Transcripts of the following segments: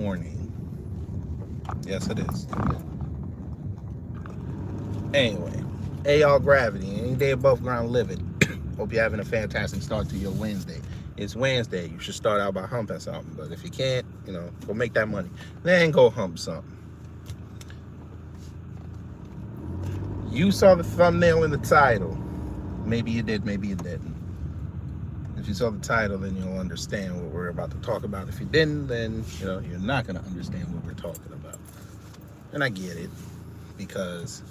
Morning. Yes, it is. Anyway, y'all, gravity. Any day above ground living. Hope you're having a fantastic start to your Wednesday. It's Wednesday. You should start out by humping something. But if you can't, go make that money. Then go hump something. You saw the thumbnail in the title. Maybe you did, maybe you didn't. If you saw the title, then you'll understand what we're about to talk about. If you didn't, then you're not going to understand what we're talking about. And I get it, because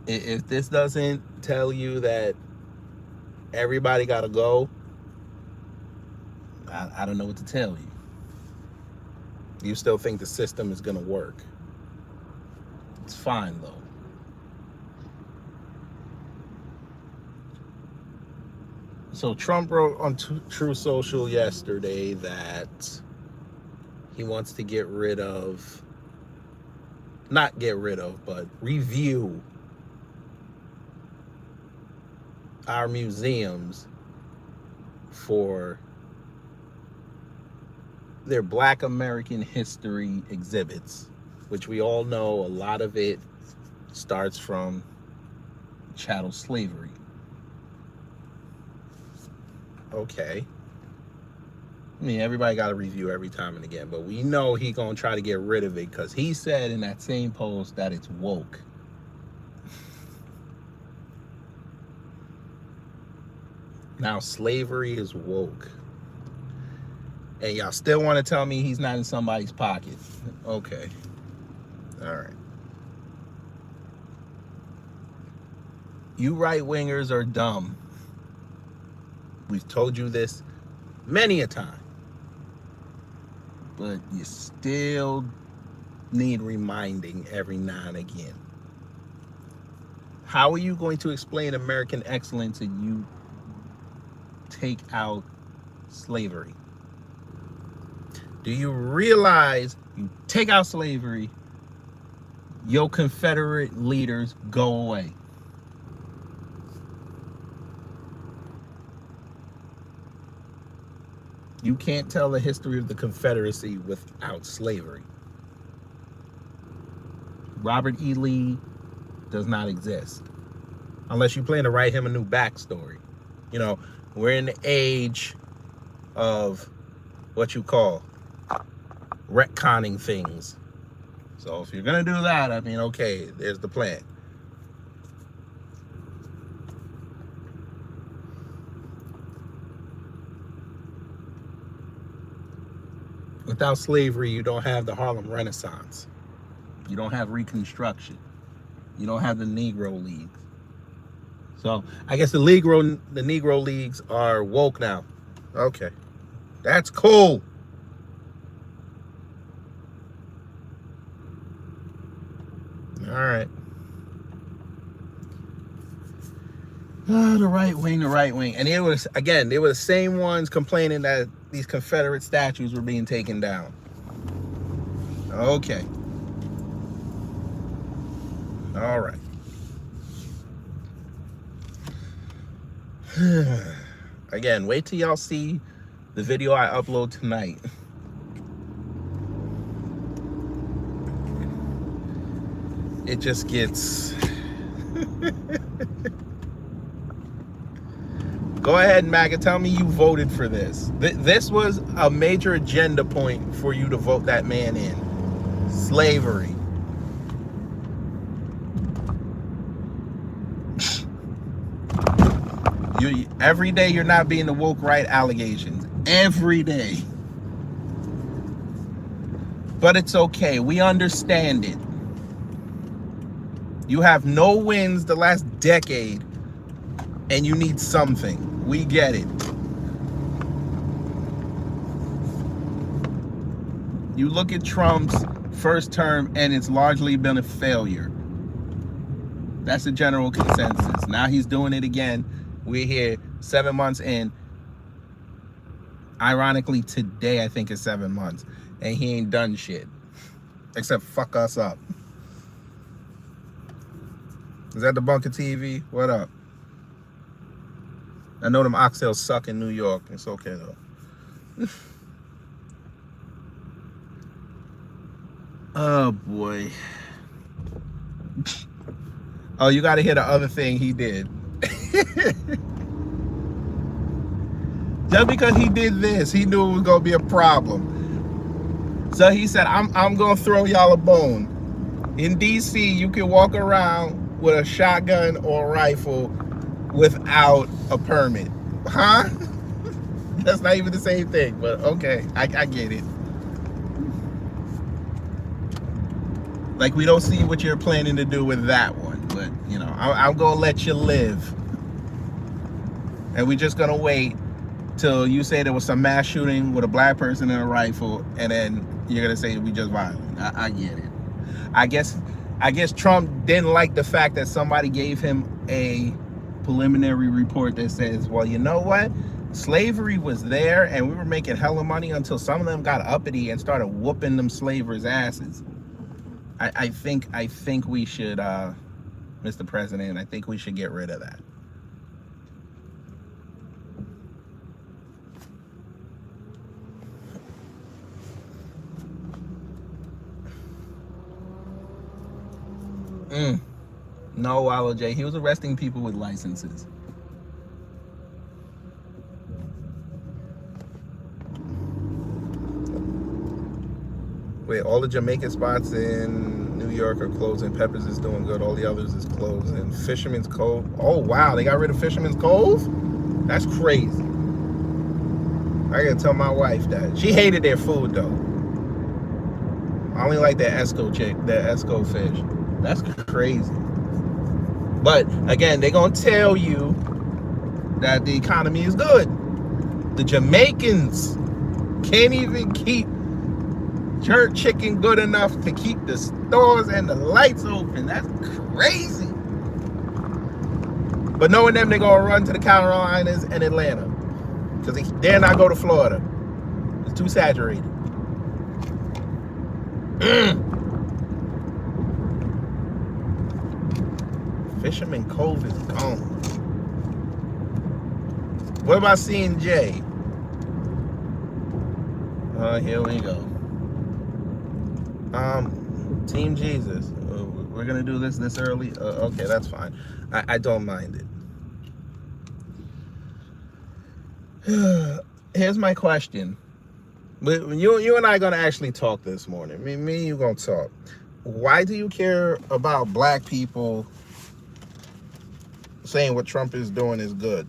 if this doesn't tell you that everybody got to go, I don't know what to tell you. You still think the system is going to work. It's fine, though. So Trump wrote on True Social yesterday that he wants to but review our museums for their Black American history exhibits, which we all know a lot of it starts from chattel slavery. Okay. I mean, everybody got to review every time and again, but we know he gonna try to get rid of it because he said in that same post that it's woke. Now slavery is woke, and y'all still want to tell me he's not in somebody's pocket? Okay, all right. You right-wingers are dumb. We've told you this many a time, but you still need reminding every now and again. How are you going to explain American excellence if you take out slavery? Do you realize you take out slavery, your Confederate leaders go away? You can't tell the history of the Confederacy without slavery. Robert E. Lee does not exist. Unless you plan to write him a new backstory. We're in the age of what you call retconning things. So if you're going to do that, okay, there's the plan. Without slavery, you don't have the Harlem Renaissance. You don't have Reconstruction. You don't have the Negro Leagues. So I guess the Negro Leagues are woke now. Okay, that's cool. All right. The right wing. And they were the same ones complaining that these Confederate statues were being taken down. Okay. All right. Again, wait till y'all see the video I upload tonight. It just gets... Go ahead, MAGA, tell me you voted for this. This was a major agenda point for you to vote that man in. Slavery. Every day you're not being the woke right allegations. Every day. But it's okay. We understand it. You have no wins the last decade, and you need something. We get it. You look at Trump's first term, and it's largely been a failure. That's the general consensus. Now he's doing it again. We're here 7 months in. Ironically, today I think is 7 months, and he ain't done shit except fuck us up. Is that the Bunker TV? What up? I know them oxtails suck in New York. It's okay though. Oh boy. Oh, you got to hear the other thing he did. Just because he did this, he knew it was gonna be a problem. So he said, I'm gonna throw y'all a bone. In DC, you can walk around with a shotgun or a rifle without a permit. Huh? That's not even the same thing, but okay, I get it. Like, we don't see what you're planning to do with that one, but you know, I'm gonna let you live. And we're just gonna wait till you say there was some mass shooting with a black person and a rifle, and then you're gonna say we just violent. I get it. I guess Trump didn't like the fact that somebody gave him a preliminary report that says, well, you know what? Slavery was there and we were making hella money until some of them got uppity and started whooping them slavers' asses. I think we should, Mr. President, I think we should get rid of that. No, Wallow J. He was arresting people with licenses. Wait, all the Jamaican spots in New York are closing. Peppers is doing good. All the others is closing. Fisherman's Cove. Oh, wow. They got rid of Fisherman's Cove? That's crazy. I gotta tell my wife that. She hated their food, though. I only like that Esco fish. That's crazy. But, again, they're gonna tell you that the economy is good. The Jamaicans can't even keep jerk chicken good enough to keep the stores and the lights open. That's crazy. But knowing them, they're gonna run to the Carolinas and Atlanta because they dare not go to Florida. It's too saturated. Fisherman Cove is gone. What about seeing Jay? Here we go. Team Jesus. We're gonna do this early. Okay, that's fine. I don't mind it. Here's my question. You and I are gonna actually talk this morning. Me and you gonna talk. Why do you care about black people saying what Trump is doing is good?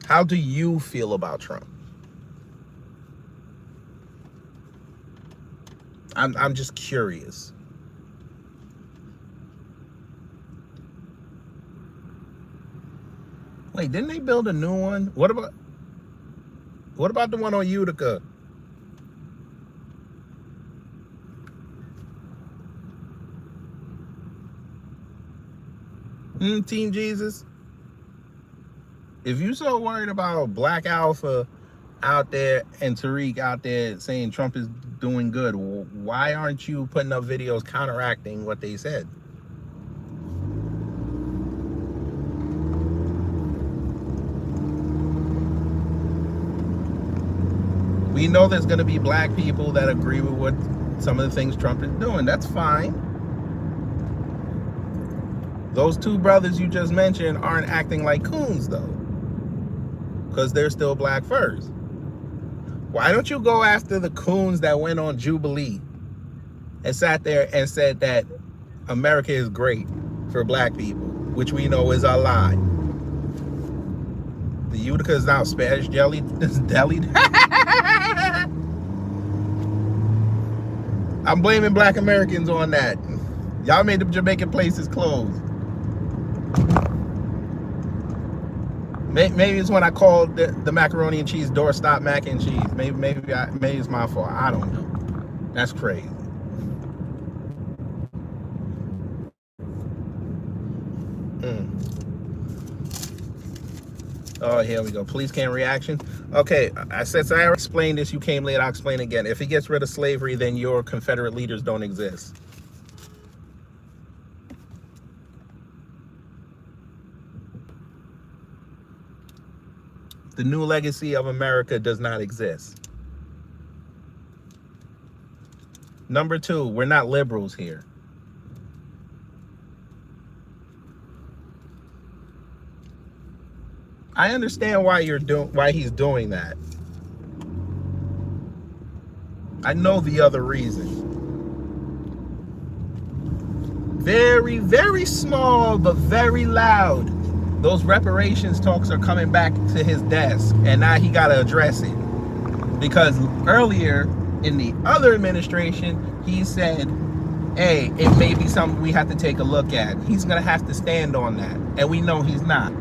How do you feel about Trump? I'm just curious. Wait, didn't they build a new one? What about the one on Utica? Team Jesus? If you so worried about Black Alpha out there and Tariq out there saying Trump is doing good, why aren't you putting up videos counteracting what they said? We know there's going to be black people that agree with what some of the things Trump is doing. That's fine. Those two brothers you just mentioned aren't acting like coons, though, because they're still black first. Why don't you go after the coons that went on Jubilee and sat there and said that America is great for black people, which we know is a lie? The Utica is now Spanish jelly. Delied. I'm blaming black Americans on that. Y'all made the Jamaican places close. Maybe it's when I called the macaroni and cheese doorstop mac and cheese. Maybe it's my fault. I don't know. That's crazy. Oh, here we go. Police can reaction. Okay, since I explained this, you came late, I'll explain again. If he gets rid of slavery, then your Confederate leaders don't exist. The new legacy of America does not exist. Number two, we're not liberals here. I understand why he's doing that. I know the other reason. Very, very small, but very loud. Those reparations talks are coming back to his desk, and now he got to address it. Because earlier in the other administration, he said, hey, it may be something we have to take a look at. He's going to have to stand on that, and we know he's not.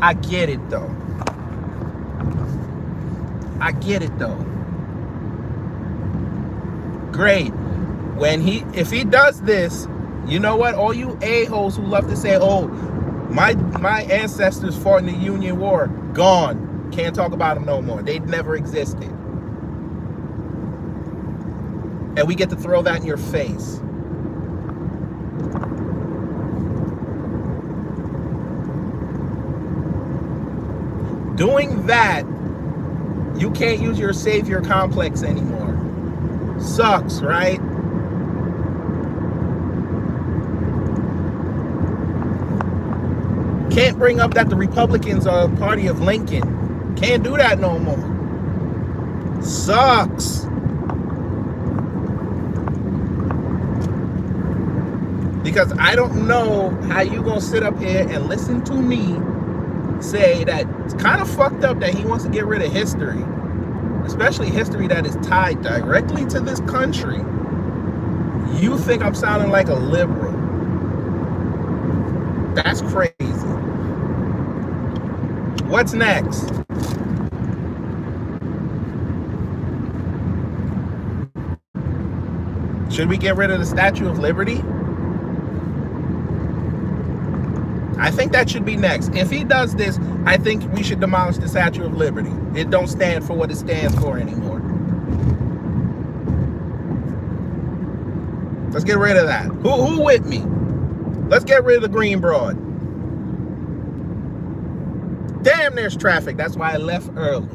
I get it, though. I get it, though. Great. If he does this, you know what? All you a-holes who love to say, oh, my ancestors fought in the Union War, gone. Can't talk about them no more. They never existed. And we get to throw that in your face. Doing that, you can't use your savior complex anymore. Sucks, right? Can't bring up that the Republicans are a party of Lincoln. Can't do that no more. Sucks. Because I don't know how you gonna sit up here and listen to me say that it's kind of fucked up that he wants to get rid of history, especially history that is tied directly to this country. You think I'm sounding like a liberal? That's crazy. What's next? Should we get rid of the Statue of Liberty? I think that should be next. If he does this, I think we should demolish the Statue of Liberty. It don't stand for what it stands for anymore. Let's get rid of that. Who with me? Let's get rid of the Green Broad. Damn, there's traffic. That's why I left early.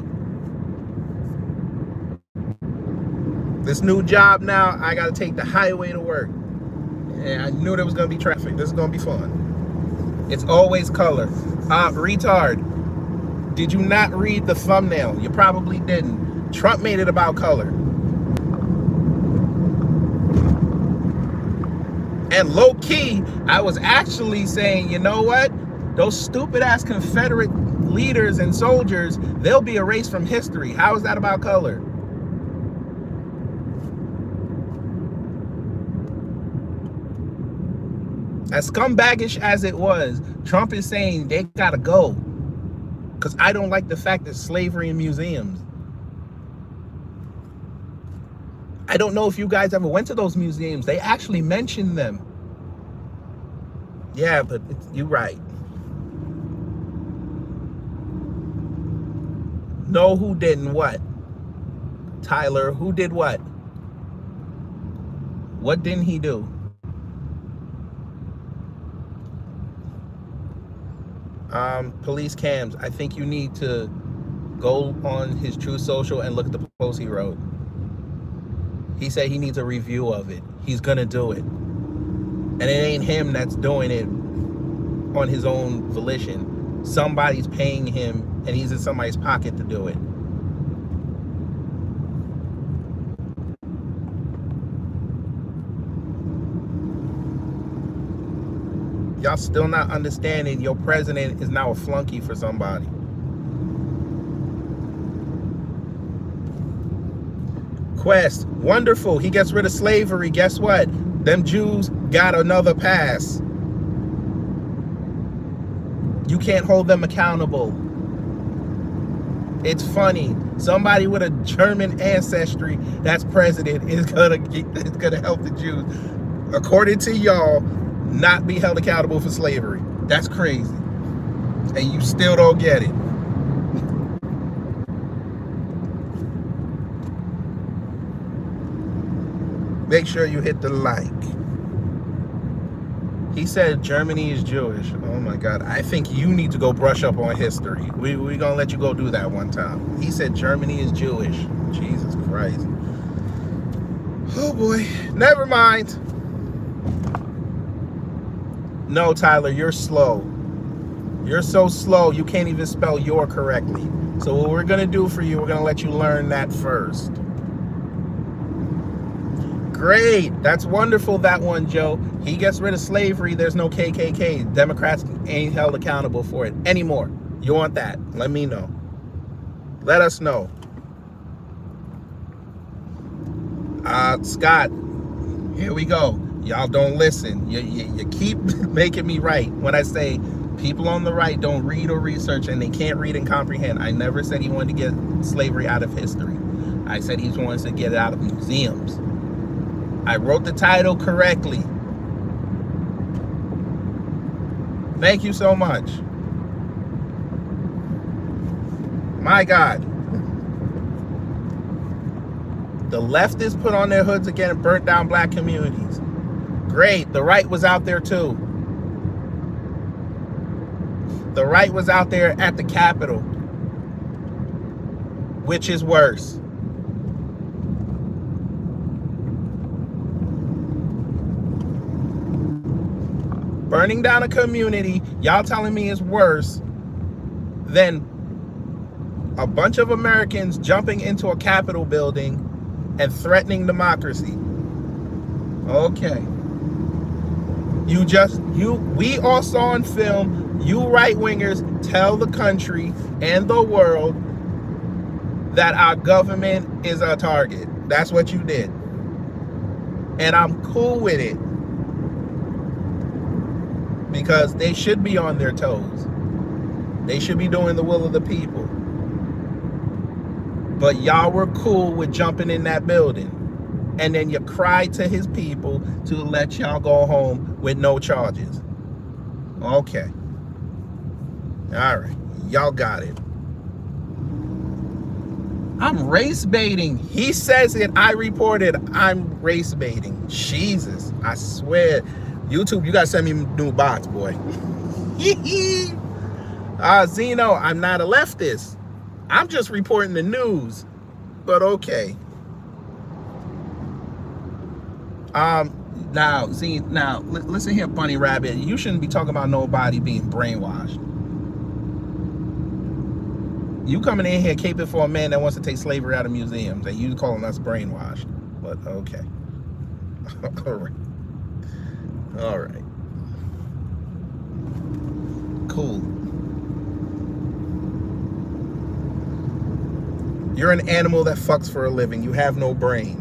This new job now, I got to take the highway to work. And I knew there was going to be traffic. This is going to be fun. It's always color. Retard. Did you not read the thumbnail? You probably didn't. Trump made it about color. And low key, I was actually saying, you know what? Those stupid ass Confederate leaders and soldiers, they'll be erased from history. How is that about color? As scumbaggish as it was, Trump is saying they gotta go. Because I don't like the fact that slavery in museums. I don't know if you guys ever went to those museums. They actually mention them. Yeah, but you're right. No, who didn't what? Tyler, who did what? What didn't he do? Police cams. I think you need to go on his True Social and look at the post he wrote. He said he needs a review of it. He's gonna do it. And it ain't him that's doing it on his own volition. Somebody's paying him and he's in somebody's pocket to do it. Y'all still not understanding your president is now a flunky for somebody. Quest, wonderful. He gets rid of slavery. Guess what? Them Jews got another pass. You can't hold them accountable. It's funny. Somebody with a German ancestry that's president is gonna help the Jews, according to y'all, not be held accountable for slavery. That's crazy. And you still don't get it. Make sure you hit the like. He said Germany is Jewish. Oh my God. I think you need to go brush up on history. We're gonna let you go do that one time. He said Germany is Jewish. Jesus Christ. Oh boy. Never mind. No, Tyler, you're slow. You're so slow, you can't even spell your correctly. So what we're gonna do for you, we're gonna let you learn that first. Great, that's wonderful, that one, Joe. He gets rid of slavery, there's no KKK. Democrats ain't held accountable for it anymore. You want that? Let me know. Let us know. Scott, here we go. Y'all don't listen. You keep making me right when I say people on the right don't read or research and they can't read and comprehend. I never said he wanted to get slavery out of history. I said he wants to get it out of museums. I wrote the title correctly. Thank you so much. My God. The leftists put on their hoods again and burnt down black communities. Great. The right was out there too. The right was out there at the Capitol. Which is worse? Burning down a community, y'all telling me is worse than a bunch of Americans jumping into a Capitol building and threatening democracy. Okay. We all saw on film, you right-wingers tell the country and the world that our government is a target. That's what you did. And I'm cool with it. Because they should be on their toes. They should be doing the will of the people. But y'all were cool with jumping in that building. And then you cried to his people to let y'all go home with no charges. Okay. All right. Y'all got it. I'm race baiting. He says it. I reported I'm race baiting. Jesus. I swear. YouTube, you gotta send me new bots, boy. Zeno, I'm not a leftist. I'm just reporting the news. But okay. Now, listen here, Bunny Rabbit. You shouldn't be talking about nobody being brainwashed. You coming in here caping for a man that wants to take slavery out of museums, and you calling us brainwashed. But okay. All right. All right. Cool. You're an animal that fucks for a living. You have no brain.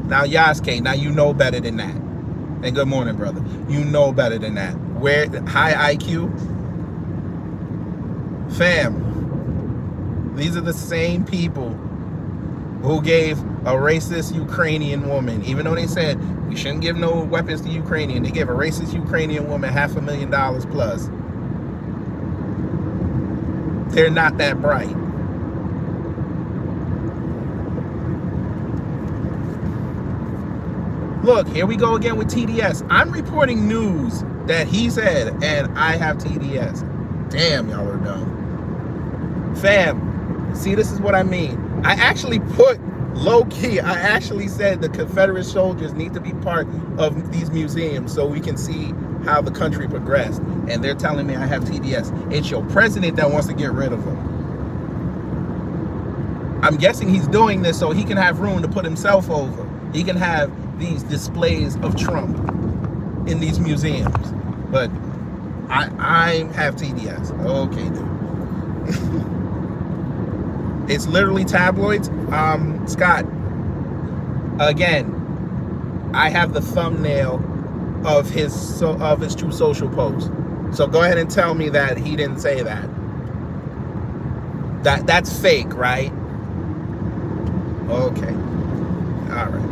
Now, Yasuke, now you know better than that. And good morning, brother. You know better than that. Where high IQ? Fam, these are the same people who gave a racist Ukrainian woman, even though they said we shouldn't give no weapons to Ukrainian, they gave a racist Ukrainian woman $500,000 plus. They're not that bright. Look, here we go again with TDS. I'm reporting news that he said, and I have TDS. Damn, y'all are dumb. Fam, see, this is what I mean. I actually put low-key, I actually said the Confederate soldiers need to be part of these museums so we can see how the country progressed. And they're telling me I have TDS. It's your president that wants to get rid of them. I'm guessing he's doing this so he can have room to put himself over. He can have these displays of Trump in these museums. But I have TDS. Okay, dude. It's literally tabloids. Scott, again, I have the thumbnail of his True Social post. So go ahead and tell me that he didn't say that. That's fake, right? Okay. All right.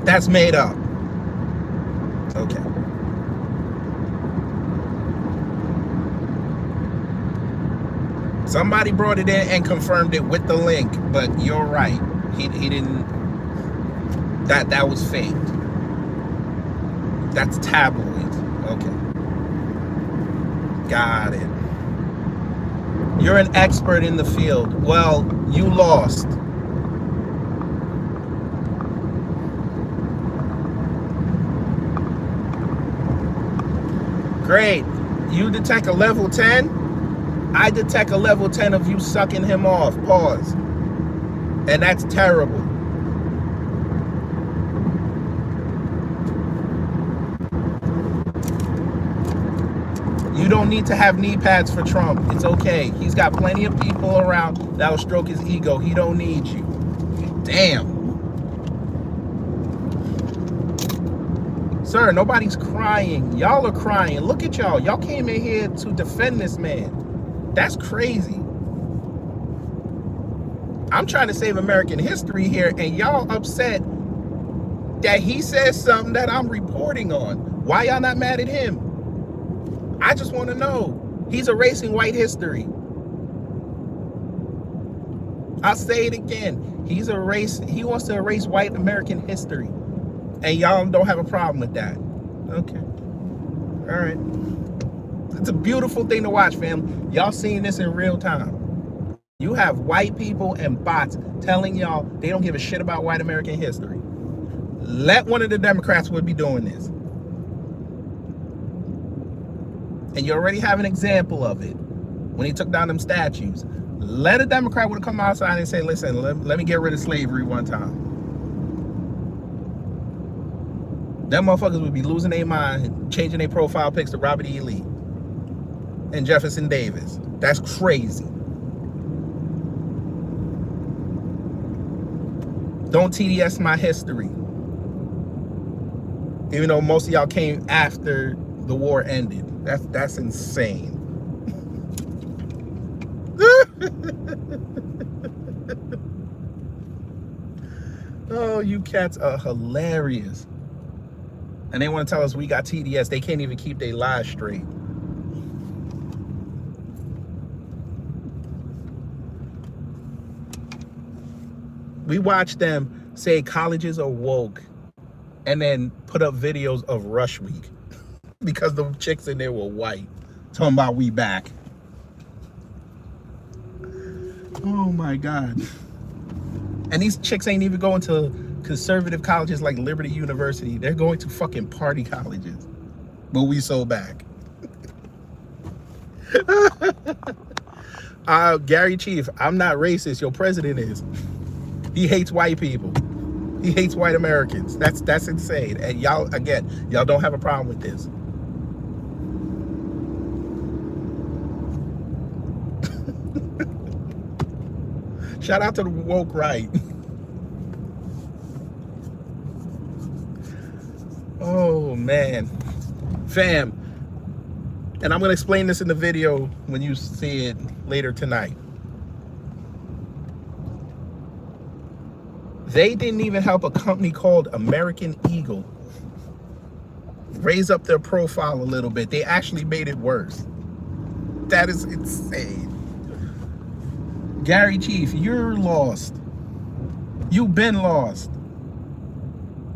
That's made up. Okay. Somebody brought it in and confirmed it with the link, but you're right. He didn't. That was faked. That's tabloids. Okay. Got it. You're an expert in the field. Well, you lost. Great. You detect a level 10. I detect a level 10 of you sucking him off. Pause. And that's terrible. You don't need to have knee pads for Trump. It's okay. He's got plenty of people around that'll stroke his ego. He don't need you. Damn. Sir, nobody's crying. Y'all are crying. Look at y'all. Y'all came in here to defend this man. That's crazy. I'm trying to save American history here, and y'all upset that he says something that I'm reporting on. Why y'all not mad at him? I just want to know. He's erasing white history. I'll say it again. He wants to erase white American history. And y'all don't have a problem with that. Okay. All right. It's a beautiful thing to watch, fam. Y'all seeing this in real time. You have white people and bots telling y'all they don't give a shit about white American history. Let one of the Democrats would be doing this. And you already have an example of it when he took down them statues. Let a Democrat would come outside and say, listen, let me get rid of slavery one time. Them motherfuckers would be losing their mind, changing their profile pics to Robert E. Lee and Jefferson Davis. That's crazy. Don't TDS my history. Even though most of y'all came after the war ended. That's insane. Oh, you cats are hilarious. And they want to tell us we got TDS. They can't even keep their lies straight. We watch them say colleges are woke and then put up videos of Rush Week because the chicks in there were white. Talking about we back. Oh my God. And these chicks ain't even going to conservative colleges like Liberty University. They're going to fucking party colleges. But we so back. Gary Chief, I'm not racist. Your president is. He hates white people. He hates white Americans. That's insane. And y'all, again, y'all don't have a problem with this. Shout out to the woke right. Oh man, fam. And I'm gonna explain this in the video when you see it later tonight. They didn't even help a company called American Eagle raise up their profile a little bit. They actually made it worse. That is insane. Gary Chief, you're lost. You've been lost.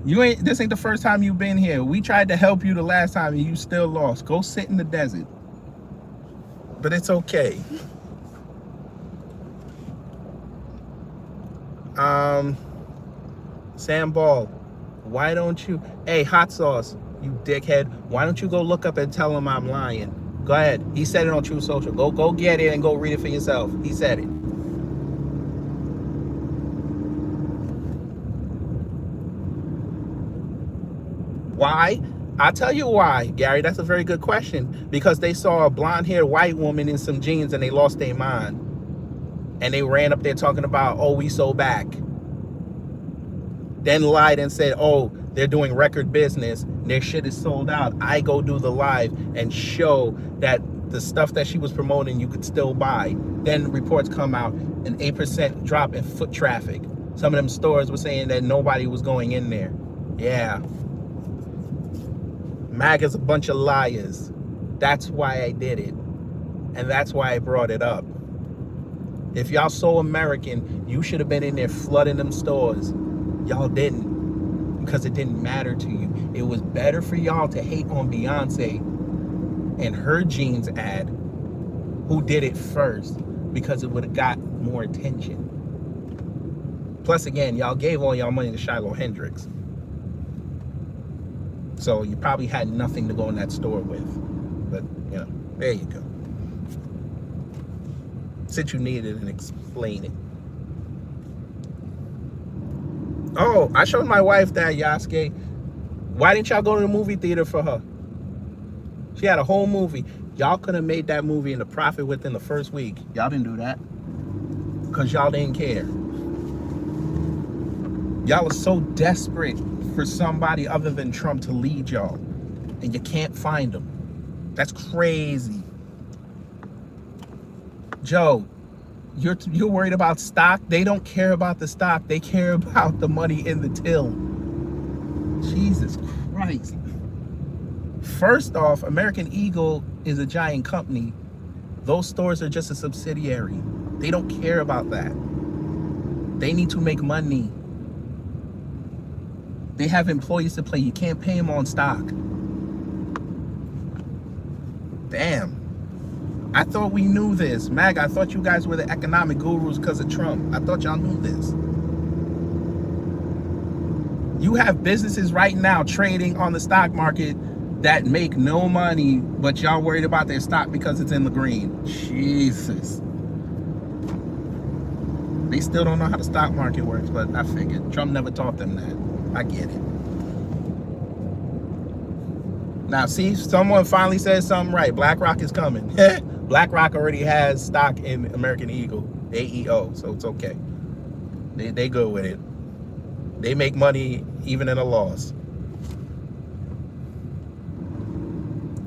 This ain't the first time you've been here. We tried to help you the last time and you still lost. Go sit in the desert. But it's okay. Sam Ball, why don't you, hey, Hot Sauce, you dickhead, why don't you go look up and tell him I'm lying? Go ahead. He said it on True Social. Go get it and go read it for yourself. He said it. Why? I'll tell you why, Gary. That's a very good question. Because they saw a blonde-haired white woman in some jeans and they lost their mind. And they ran up there talking about, oh, we so back. Then lied and said, oh, they're doing record business. Their shit is sold out. I go do the live and show that the stuff that she was promoting you could still buy. Then reports come out, an 8% drop in foot traffic. Some of them stores were saying that nobody was going in there. Yeah. MAGA's a bunch of liars. That's why I did it. And that's why I brought it up. If y'all so American, you should have been in there flooding them stores. Y'all didn't. because it didn't matter to you. It was better for y'all to hate on Beyonce and her jeans ad, who did it first, because it would have got more attention. Plus, again, y'all gave all y'all money to Shiloh Hendrix. So you probably had nothing to go in that store with. But, you know, there you go. Since you needed and explain it. Oh, I showed my wife that, Yasuke. Why didn't y'all go to the movie theater for her? She had a whole movie. Y'all could have made that movie in a profit within the first week. Y'all didn't do that. Because y'all didn't care. Y'all are so desperate for somebody other than Trump to lead y'all. And you can't find them. That's crazy. Joe, you're worried about stock? They don't care about the stock. They care about the money in the till. Jesus Christ. First off, American Eagle is a giant company. Those stores are just a subsidiary. They don't care about that. They need to make money. They have employees to pay. You can't pay them on stock. Damn. I thought we knew this. Mag, I thought you guys were the economic gurus because of Trump. I thought y'all knew this. You have businesses right now trading on the stock market that make no money, but y'all worried about their stock because it's in the green. Jesus. They still don't know how the stock market works, but I figured. Trump never taught them that. I get it. Now, see, someone finally says something right. BlackRock is coming. BlackRock already has stock in American Eagle, AEO, so it's okay. They good with it. They make money even in a loss.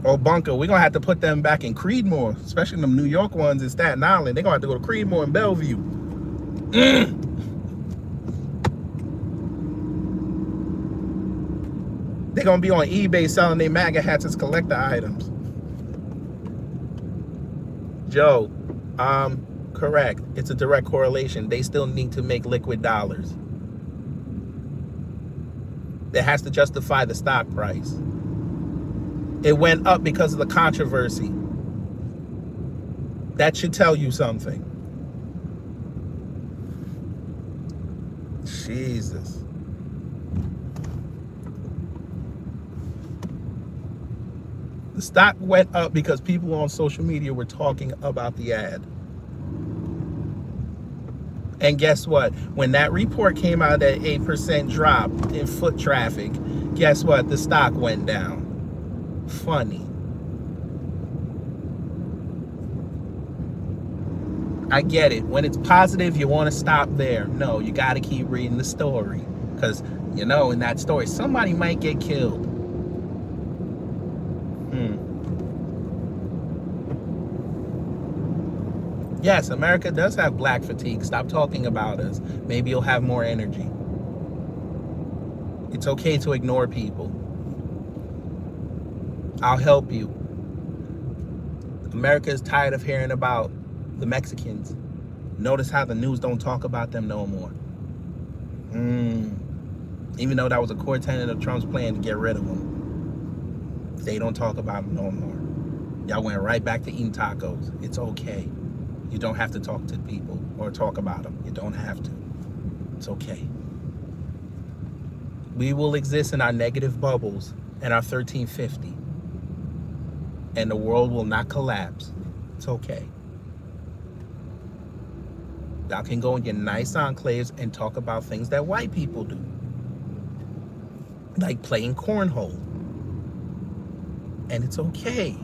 Oh, Bunker, we're going to have to put them back in Creedmoor, especially them New York ones in Staten Island. They're going to have to go to Creedmoor and Bellevue. They're going to be on eBay selling their MAGA hats as collector items. Joe, correct. It's a direct correlation. They still need to make liquid dollars. It has to justify the stock price. It went up because of the controversy. That should tell you something. Jesus. The stock went up because people on social media were talking about the ad. And guess what? When that report came out, that 8% drop in foot traffic, guess what? The stock went down. Funny. I get it. When it's positive, you want to stop there. No, you got to keep reading the story. Because, you know, in that story, somebody might get killed. Yes, America does have black fatigue. Stop talking about us. Maybe you'll have more energy. It's okay to ignore people. I'll help you. America is tired of hearing about the Mexicans. Notice how the news don't talk about them no more. Even though that was a core tenet of Trump's plan to get rid of them. They don't talk about them no more. Y'all went right back to eating tacos. It's okay. You don't have to talk to people or talk about them. You don't have to. It's okay. We will exist in our negative bubbles and our 1350. And the world will not collapse. It's okay. Y'all can go in your nice enclaves and talk about things that white people do. Like playing cornhole. And it's okay.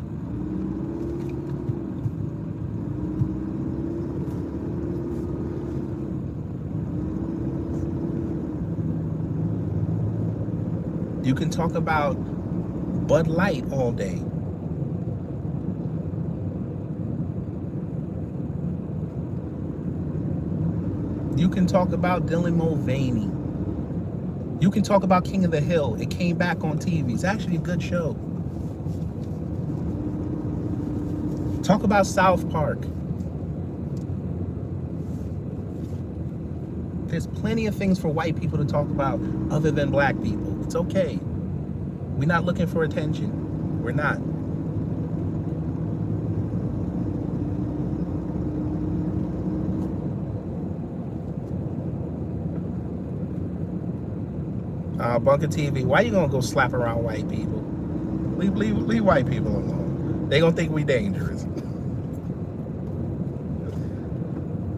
You can talk about Bud Light all day. You can talk about Dylan Mulvaney. You can talk about King of the Hill. It came back on TV. It's actually a good show. Talk about South Park. There's plenty of things for white people to talk about other than black people. It's okay. We're not looking for attention. We're not. Bunker TV, why you gonna go slap around white people? Leave white people alone. They gonna think we dangerous.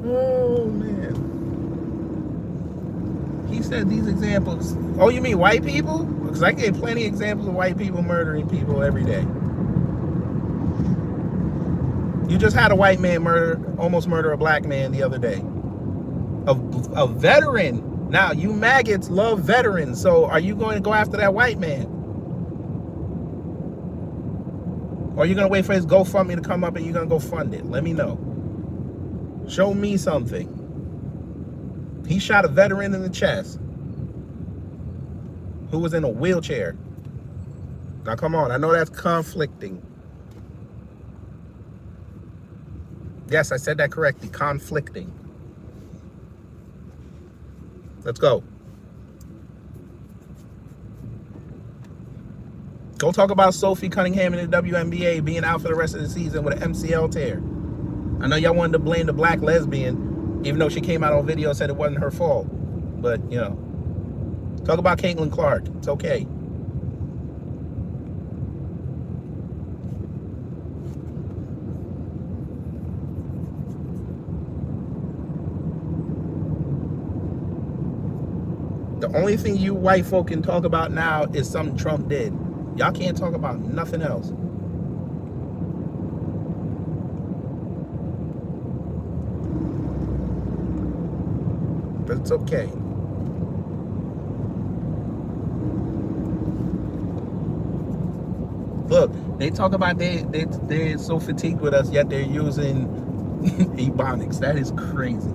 Oh man. He said these examples. Oh, you mean white people? Because I gave plenty of examples of white people murdering people every day. You just had a white man almost murder a black man the other day. A veteran. Now, you maggots love veterans, so are you going to go after that white man? Or are you going to wait for his GoFundMe to come up and you're going to go fund it? Let me know. Show me something. He shot a veteran in the chest who was in a wheelchair. Now, come on. I know that's conflicting. Yes, I said that correctly. Conflicting. Let's go. Go talk about Sophie Cunningham in the WNBA being out for the rest of the season with an MCL tear. I know y'all wanted to blame the black lesbian, even though she came out on video and said it wasn't her fault. But, you know, talk about Caitlin Clark. It's okay. The only thing you white folk can talk about now is something Trump did. Y'all can't talk about nothing else. But it's okay. Look, they talk about they're so fatigued with us, yet they're using ebonics. That is crazy.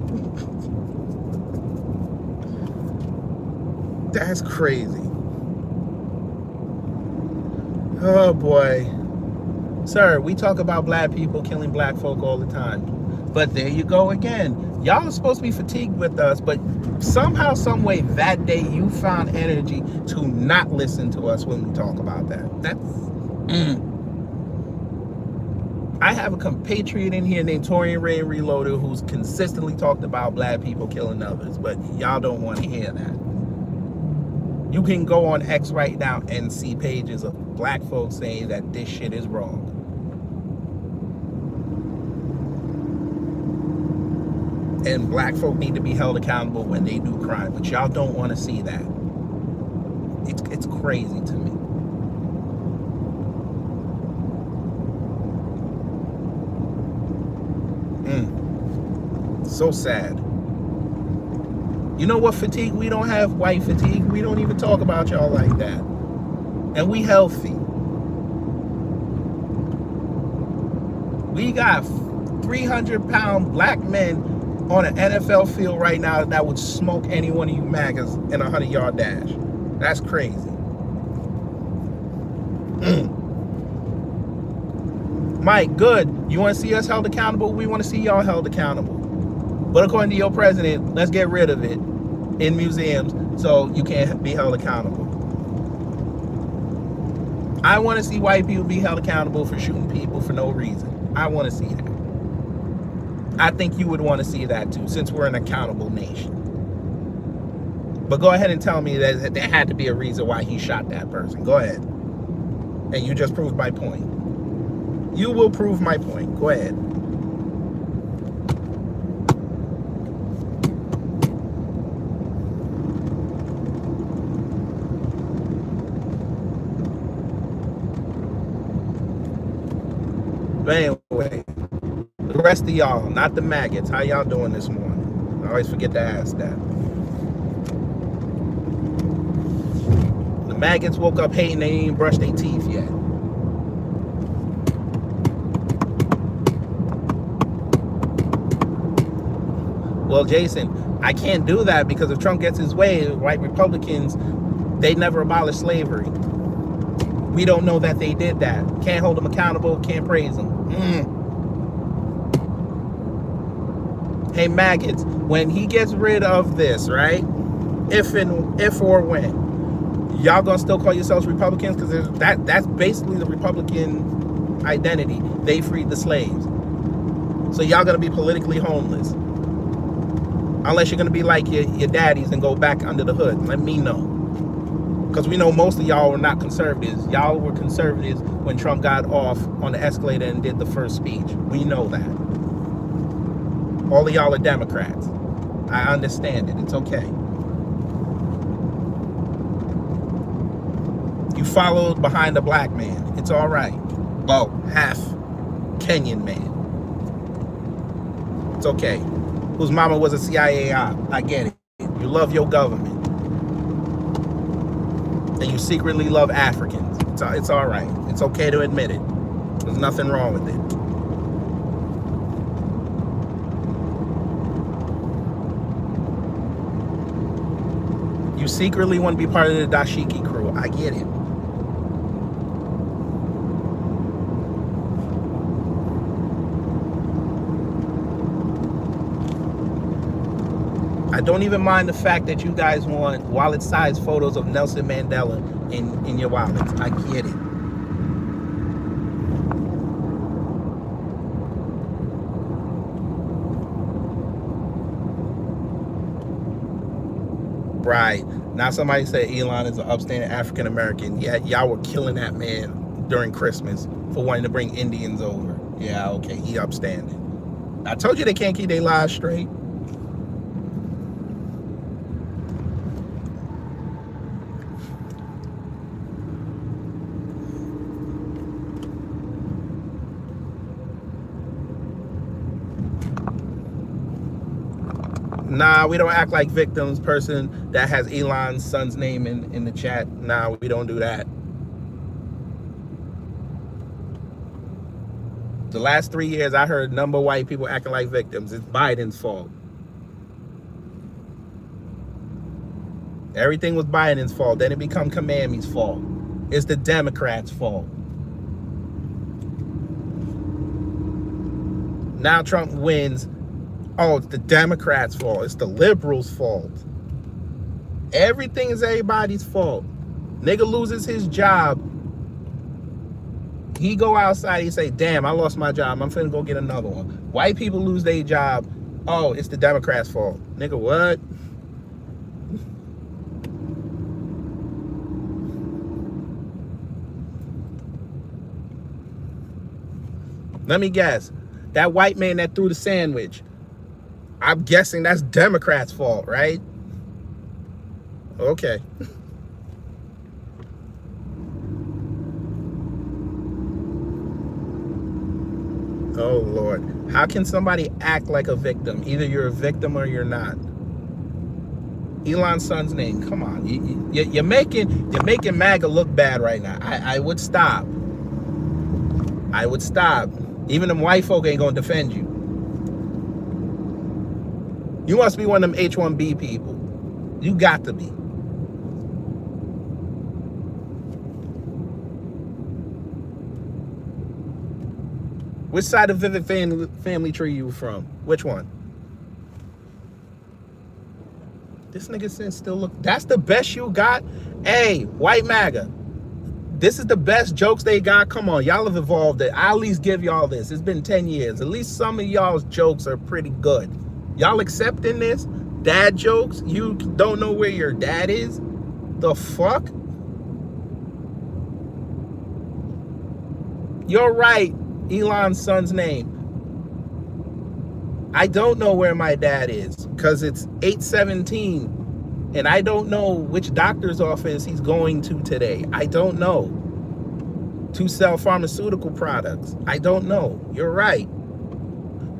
That's crazy. Oh boy. Sir, we talk about black people killing black folk all the time. But there you go again. Y'all are supposed to be fatigued with us, but somehow, some way, that day you found energy to not listen to us when we talk about that. I have a compatriot in here named Torian Ray Reloaded who's consistently talked about black people killing others, but y'all don't want to hear that. You can go on X right now and see pages of black folks saying that this shit is wrong. And black folk need to be held accountable when they do crime, but y'all don't want to see that. It's crazy to me. So sad. You know what fatigue? We don't have white fatigue. We don't even talk about y'all like that. And we healthy. We got 300-pound black men on an NFL field right now that would smoke any one of you MAGAs in a 100-yard dash. That's crazy. Mike, good. You want to see us held accountable? We want to see y'all held accountable. But according to your president, let's get rid of it in museums so you can't be held accountable. I want to see white people be held accountable for shooting people for no reason. I want to see that. I think you would want to see that too, since we're an accountable nation. But go ahead and tell me that there had to be a reason why he shot that person. Go ahead. And you just proved my point. You will prove my point. Go ahead. But anyway, the rest of y'all, not the maggots, how y'all doing this morning? I always forget to ask that. The maggots woke up hating they ain't brushed their teeth yet. Well, Jason, I can't do that because if Trump gets his way, white Republicans, they never abolished slavery. We don't know that they did that. Can't hold them accountable, can't praise them. Hey, maggots, when he gets rid of this, right? If or when, y'all gonna still call yourselves Republicans? Because that's basically the Republican identity. They freed the slaves. So y'all gonna be politically homeless. Unless you're gonna be like your daddies and go back under the hood. Let me know. Because we know most of y'all were not conservatives. Y'all were conservatives when Trump got off on the escalator and did the first speech. We know that. All of y'all are Democrats. I understand it. It's okay. You followed behind a black man. It's all right. Well, half Kenyan man. It's okay. Whose mama was a CIA op. I get it. You love your government. And you secretly love Africans. It's all right. It's okay to admit it. There's nothing wrong with it. You secretly want to be part of the dashiki crew. I get it. I don't even mind the fact that you guys want wallet-sized photos of Nelson Mandela in your wallets. I get it. Right. Now somebody said Elon is an upstanding African American. Yeah, y'all were killing that man during Christmas for wanting to bring Indians over. Yeah, okay, he upstanding. I told you they can't keep their lives straight. Nah, we don't act like victims. Person that has Elon's son's name in the chat. Nah, we don't do that. The last 3 years, I heard a number of white people acting like victims. It's Biden's fault. Everything was Biden's fault. Then it become Kamami's fault. It's the Democrats' fault. Now Trump wins. Oh, it's the Democrats' fault. It's the liberals' fault. Everything is everybody's fault. Nigga loses his job. He go outside, he say, damn, I lost my job. I'm finna go get another one. White people lose their job. Oh, it's the Democrats' fault. Nigga, what? Let me guess. That white man that threw the sandwich, I'm guessing that's Democrats' fault, right? Okay. Oh, Lord. How can somebody act like a victim? Either you're a victim or you're not. Elon's son's name. Come on. You're making MAGA look bad right now. I would stop. I would stop. Even them white folk ain't gonna defend you. You must be one of them H-1B people. You got to be. Which side of Vivid family tree you from? Which one? This nigga said still look. That's the best you got? Hey, white MAGA. This is the best jokes they got. Come on, y'all have evolved it. I at least give y'all this. It's been 10 years. At least some of y'all's jokes are pretty good. Y'all accepting this? Dad jokes? You don't know where your dad is? The fuck? You're right. Elon's son's name. I don't know where my dad is because it's 8:17 and I don't know which doctor's office he's going to today. I don't know. To sell pharmaceutical products. I don't know. You're right.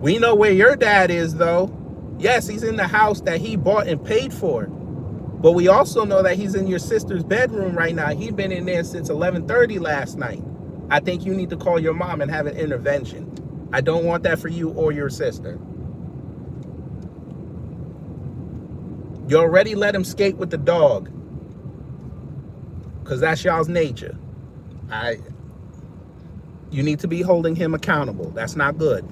We know where your dad is though. Yes, he's in the house that he bought and paid for. But we also know that he's in your sister's bedroom right now. He's been in there since 11:30 last night. I think you need to call your mom and have an intervention. I don't want that for you or your sister. You already let him skate with the dog. Because that's y'all's nature. You need to be holding him accountable. That's not good.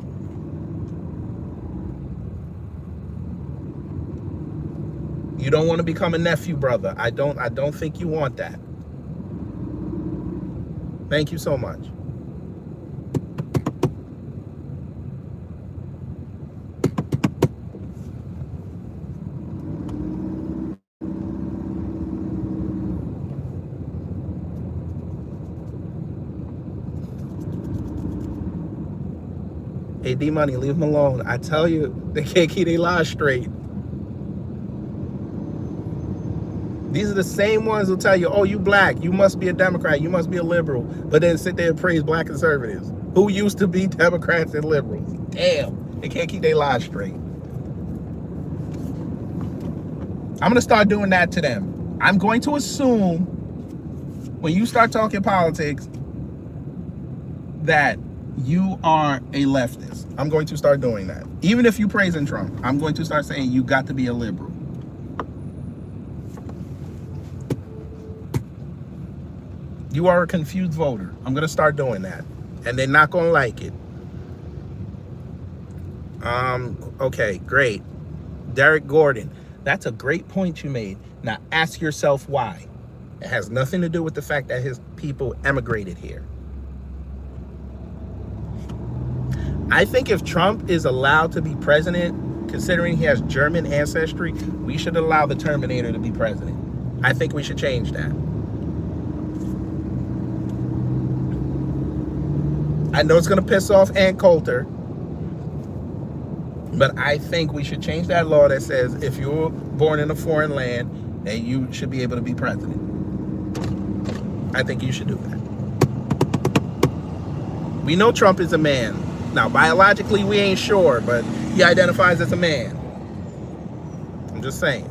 You don't want to become a nephew, brother. I don't think you want that. Thank you so much. Hey, D-Money, leave them alone. I tell you, they can't keep their lies straight. These are the same ones who tell you, oh, you black, you must be a Democrat, you must be a liberal, but then sit there and praise black conservatives who used to be Democrats and liberals. Damn, they can't keep their lies straight. I'm going to start doing that to them. I'm going to assume when you start talking politics that you are a leftist. I'm going to start doing that. Even if you praising Trump, I'm going to start saying you got to be a liberal. You are a confused voter. I'm going to start doing that. And they're not going to like it. Okay, great. Derek Gordon. That's a great point you made. Now ask yourself why. It has nothing to do with the fact that his people emigrated here. I think if Trump is allowed to be president, considering he has German ancestry, we should allow the Terminator to be president. I think we should change that. I know it's going to piss off Ann Coulter, but I think we should change that law that says if you're born in a foreign land, then you should be able to be president. I think you should do that. We know Trump is a man. Now, biologically, we ain't sure, but he identifies as a man. I'm just saying.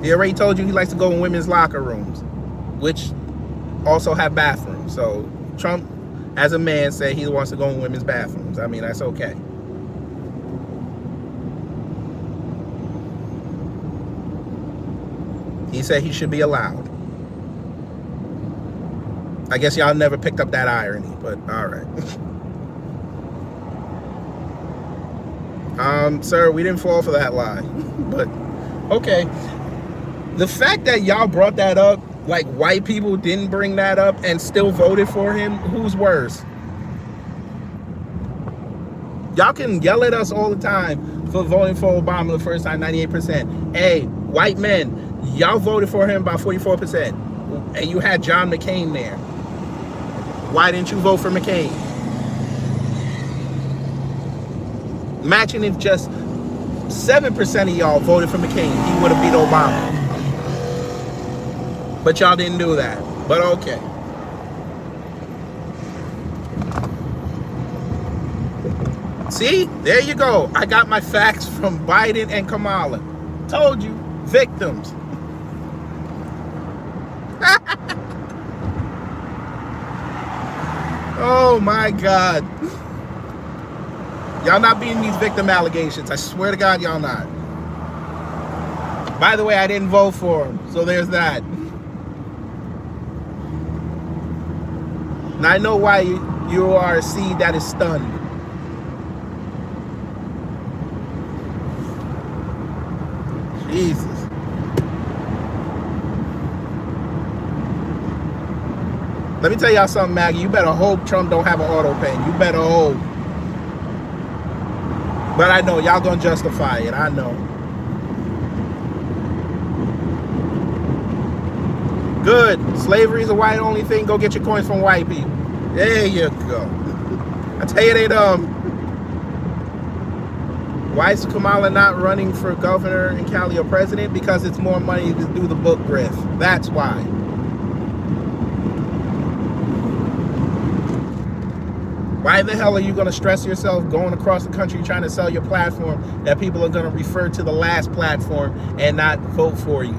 He already told you he likes to go in women's locker rooms, which also have bathrooms. So Trump, as a man, said he wants to go in women's bathrooms. I mean, that's okay. He said he should be allowed. I guess y'all never picked up that irony, but all right. Sir, we didn't fall for that lie, but okay. The fact that y'all brought that up, like white people didn't bring that up and still voted for him, who's worse? Y'all can yell at us all the time for voting for Obama the first time, 98%. Hey, white men, y'all voted for him by 44%. And you had John McCain there. Why didn't you vote for McCain? Imagine if just 7% of y'all voted for McCain. He would have beat Obama. But y'all didn't do that. But okay. See, there you go. I got my facts from Biden and Kamala. Told you, victims. Oh my God. Y'all not beating these victim allegations. I swear to God, y'all not. By the way, I didn't vote for him, so there's that. And I know why you are a seed that is stunned. Jesus. Let me tell y'all something, Maggie. You better hope Trump don't have an auto pen. You better hope. But I know y'all gonna justify it. I know. Good. Slavery is a white only thing. Go get your coins from white people. There you go. I tell you they dumb. Why is Kamala not running for governor in Cali or president? Because it's more money to do the book grift. That's why. Why the hell are you going to stress yourself going across the country trying to sell your platform that people are going to refer to the last platform and not vote for you?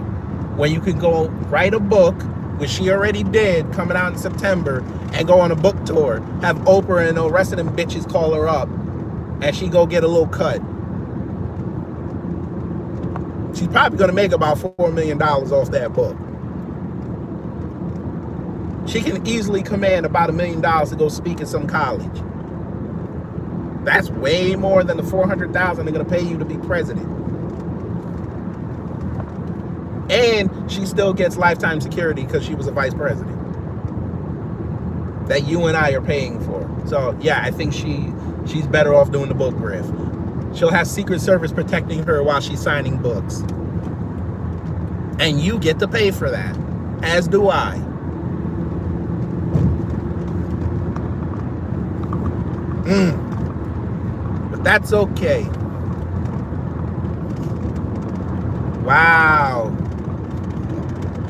When you can go write a book, which she already did, coming out in September, and go on a book tour, have Oprah and the rest of them bitches call her up, and she go get a little cut. She's probably going to make about $4 million off that book. She can easily command about $1 million to go speak at some college. That's way more than the $400,000 they're gonna pay you to be president. And she still gets lifetime security because she was a vice president that you and I are paying for. So yeah, I think she's better off doing the book grift. She'll have Secret Service protecting her while she's signing books. And you get to pay for that, as do I. But that's okay. Wow.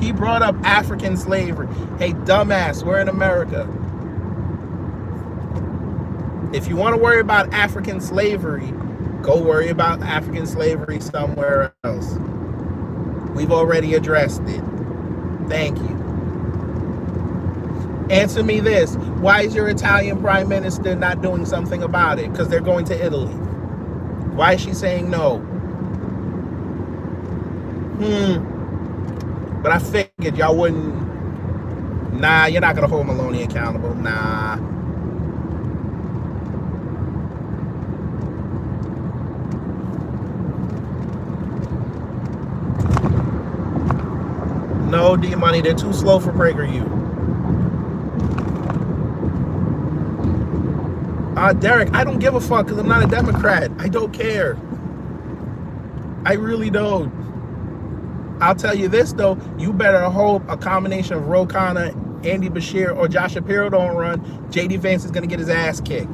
He brought up African slavery. Hey, dumbass, we're in America. If you want to worry about African slavery, go worry about African slavery somewhere else. We've already addressed it. Thank you. Answer me this. Why is your Italian prime minister not doing something about it? Because they're going to Italy. Why is she saying no? But I figured y'all wouldn't. Nah, you're not going to hold Maloney accountable. Nah. No, D-Money, they're too slow for PragerU. Derek, I don't give a fuck because I'm not a Democrat. I don't care. I really don't. I'll tell you this, though. You better hope a combination of Ro Khanna, Andy Bashir, or Josh Shapiro don't run. J.D. Vance is going to get his ass kicked.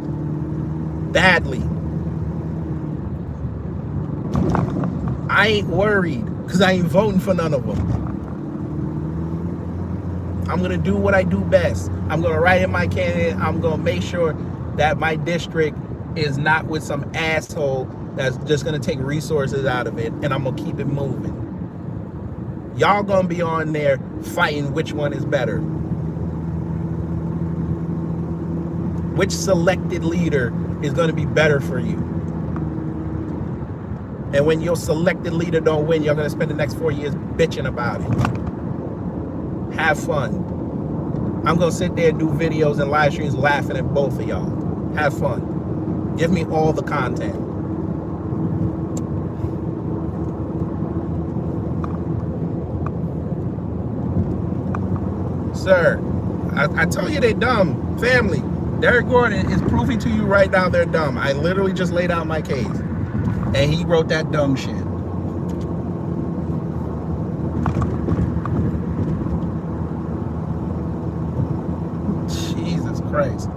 Badly. I ain't worried because I ain't voting for none of them. I'm going to do what I do best. I'm going to write in my candidate. I'm going to make sure that my district is not with some asshole that's just going to take resources out of it, and I'm going to keep it moving. Y'all going to be on there fighting which one is better. Which selected leader is going to be better for you. And when your selected leader don't win, you're going to spend the next 4 years bitching about it. Have fun. I'm going to sit there and do videos and live streams laughing at both of y'all. Have fun. Give me all the content. Sir, I told you they're dumb. Family, Derek Gordon is proving to you right now they're dumb. I literally just laid out my case. And he wrote that dumb shit. Jesus Christ.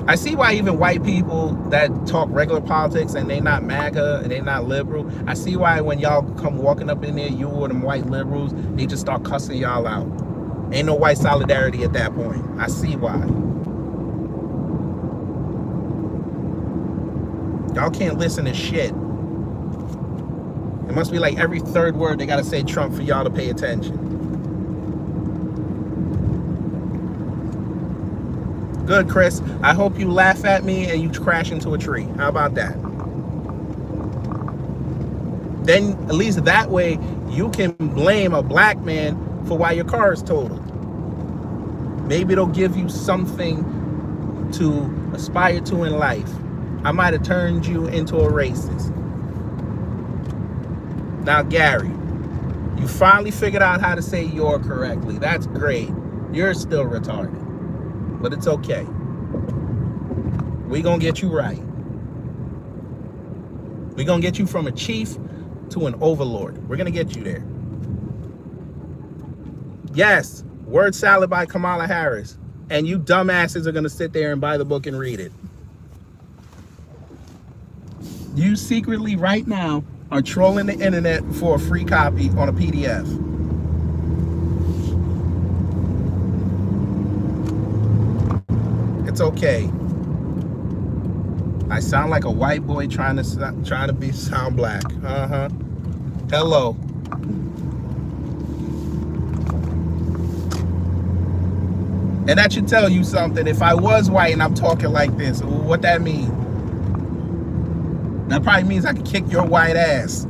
I see why even white people that talk regular politics and they not MAGA and they not liberal, I see why when y'all come walking up in there, you or them white liberals, they just start cussing y'all out. Ain't no white solidarity at that point. I see why. Y'all can't listen to shit. It must be like every third word they gotta say Trump for y'all to pay attention. Good, Chris. I hope you laugh at me and you crash into a tree. How about that? Then at least that way you can blame a black man for why your car is totaled. Maybe it'll give you something to aspire to in life. I might have turned you into a racist. Now, Gary, you finally figured out how to say "your" correctly. That's great. You're still retarded. But it's okay. We're going to get you right. We're going to get you from a chief to an overlord. We're going to get you there. Yes, Word Salad by Kamala Harris. And you dumbasses are going to sit there and buy the book and read it. You secretly, right now, are trolling the internet for a free copy on a PDF. It's okay. I sound like a white boy trying to sound black. Hello. And that should tell you something. If I was white and I'm talking like this, what that mean? That probably means I could kick your white ass.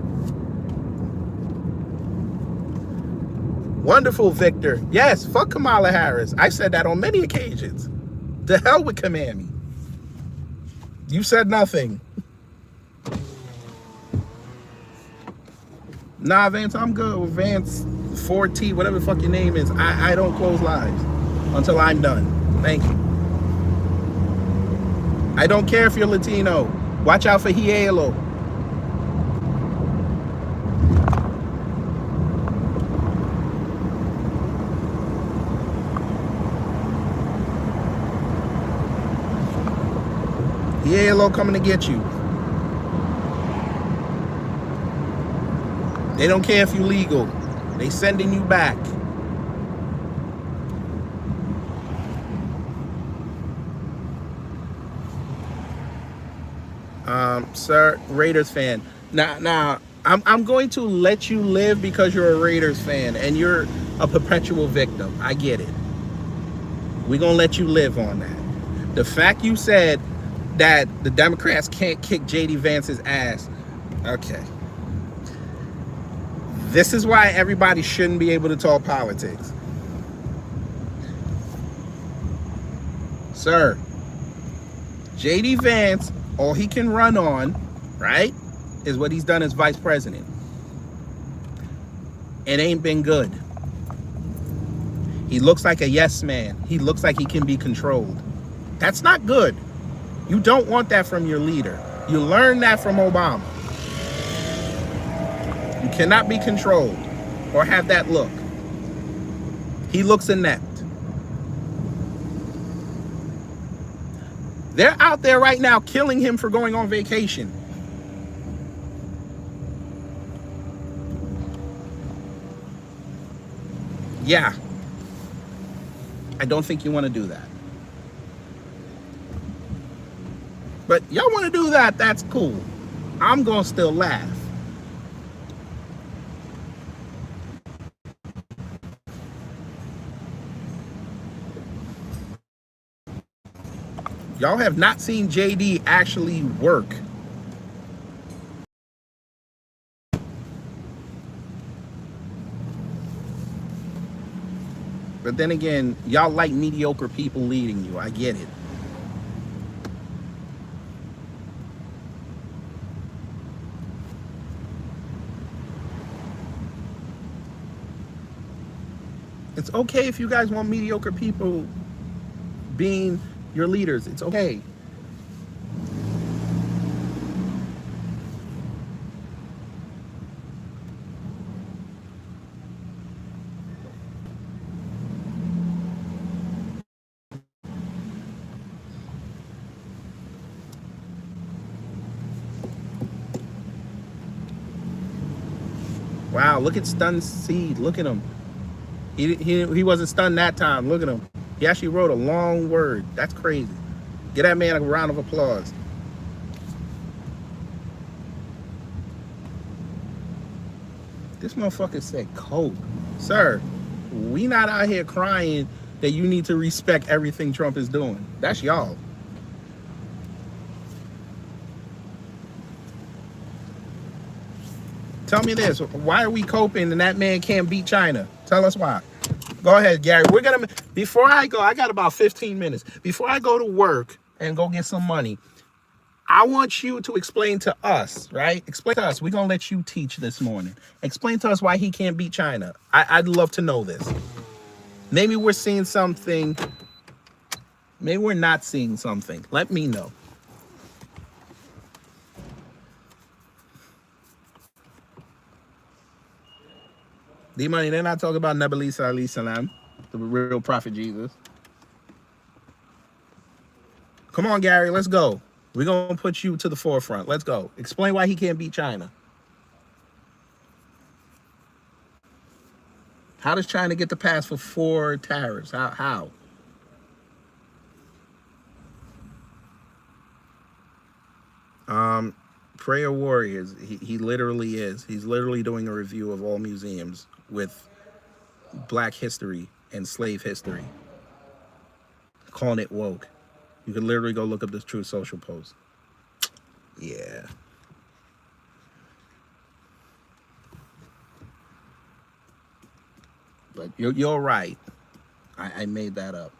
Wonderful, Victor. Yes, fuck Kamala Harris. I said that on many occasions. The hell with Command Me. You said nothing. Nah, Vance, I'm good with Vance 4T, whatever the fuck your name is. I don't close lives until I'm done. Thank you. I don't care if you're Latino. Watch out for Hielo. Hielo coming to get you. They don't care if you're legal. They sending you back. Sir, Raiders fan. Now, I'm going to let you live because you're a Raiders fan and you're a perpetual victim. I get it. We're going to let you live on that. The fact you said that the Democrats can't kick J.D. Vance's ass. Okay. This is why everybody shouldn't be able to talk politics. Sir, J.D. Vance, all he can run on, right, is what he's done as vice president. It ain't been good. He looks like a yes man. He looks like he can be controlled. That's not good. You don't want that from your leader. You learned that from Obama. You cannot be controlled or have that look. He looks inept. They're out there right now killing him for going on vacation. Yeah. I don't think you want to do that. But y'all want to do that, that's cool. I'm going to still laugh. Y'all have not seen JD actually work. But then again, y'all like mediocre people leading you. I get it. It's okay if you guys want mediocre people being your leaders. It's okay. Wow, look at Stunned Seed. Look at him. He wasn't stunned that time. Look at him. He actually wrote a long word. That's crazy. Give that man a round of applause. This motherfucker said coke. Sir, we not out here crying that you need to respect everything Trump is doing. That's y'all. Tell me this. Why are we coping and that man can't beat China? Tell us why. Go ahead, Gary. We're going to, before I go, I got about 15 minutes. Before I go to work and go get some money, I want you to explain to us, right? Explain to us. We're going to let you teach this morning. Explain to us why he can't beat China. I'd love to know this. Maybe we're seeing something. Maybe we're not seeing something. Let me know. D-Money, they're not talking about Nabi Isa alayhi salam, the real prophet Jesus. Come on, Gary, let's go. We're going to put you to the forefront. Let's go. Explain why he can't beat China. How does China get the pass for 4 tariffs? How? Prayer Warriors, he literally is. He's literally doing a review of all museums with Black history and slave history, calling it woke. You can literally go look up this Truth Social post. Yeah. But you're right. I made that up.